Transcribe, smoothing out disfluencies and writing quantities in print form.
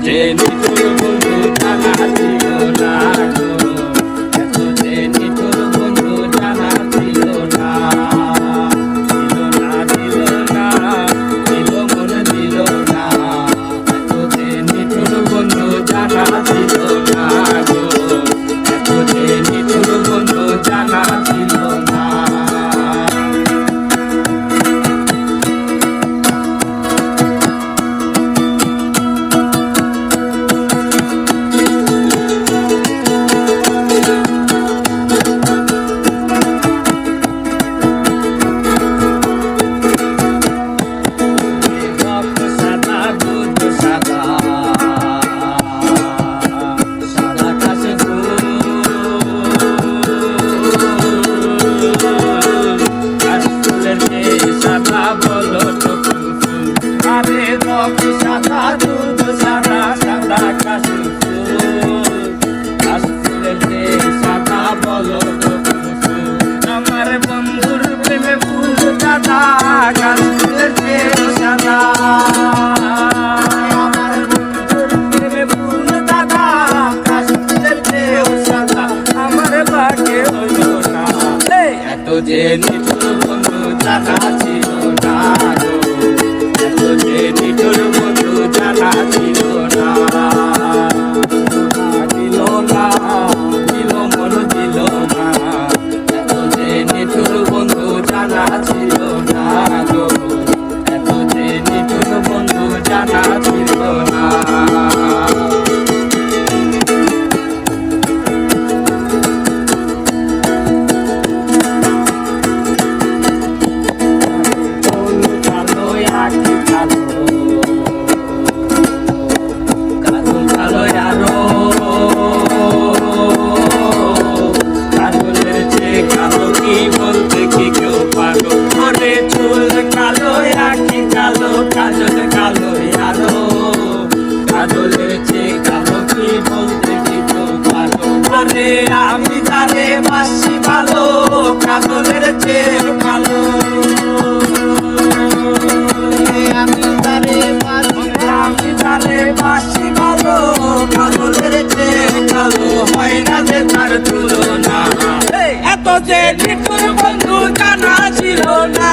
যে নিঠুর বন্ধু জানা ছিল না গো, এত যে নিঠুর বন্ধু জানা ছিল না। দিল না দিল মন দিল না, এত যে নিঠুর বন্ধু জানা ছিল না গো, এত যে নিঠুর বন্ধু জানা ছিল না। সাদা দুধ সাদা সাদা কাশি সাদা বলো আমার বন্ধুর প্রেমে ফুল দাদা কাশির সাদা, আমার বন্ধুর প্রেমে ফুল দাদা কাশির সাদা, আমার বাকে হলো না। এত যে নিঠুর বন্ধু জানা ছিল না গো, এত যে নিঠুর বন্ধু জানা ছিল না। দিল না দিল মন দিল না, এত যে নিঠুর বন্ধু জানা ছিল না গো, এত যে নিঠুর বন্ধু জানা ছিল না। আমি তারে বাসি ভালো, কাজলের চেয়ে ভালো, আমি তারে বাসি ভালো, কাজলের চেয়ে ভালো, হয় না যে তার তুলনা। এত যে নিঠুর বন্ধু জানা ছিল না